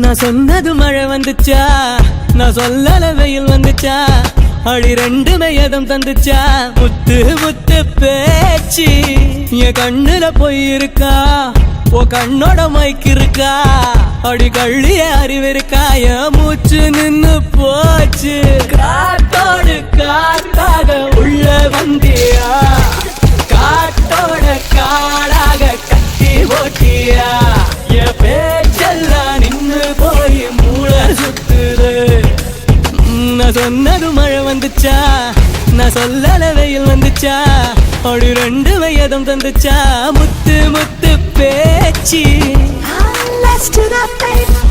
நான் சொன்னது மழை வந்துச்சா, நான் சொல்லல வெயில் வந்துச்சா, அடி ரெண்டுமே எதம் தந்துச்சா, முத்து முத்து பேச்சு என் கண்ணுல போய் இருக்கா, ஓ கண்ணோட மைக்கு இருக்கா, அடி கள்ளிய அறிவிருக்கா, என் மூச்சு நின்னு போச்சு. காத்தோடு காத்தாக உள்ள வந்தியா, காத்தோட காடாக கட்டி ஓட்டியா, என் பேச்செல்லாம் நின்னு போய் மூளை சுத்துது. நான் சொன்னது மழை வந்துச்சா, நான் சொல்லல வெயில் வந்துச்சா, அப்படி ரெண்டு வயதும் தந்துச்சா, முத்து முத்து பேச்சு. Let's do that, baby.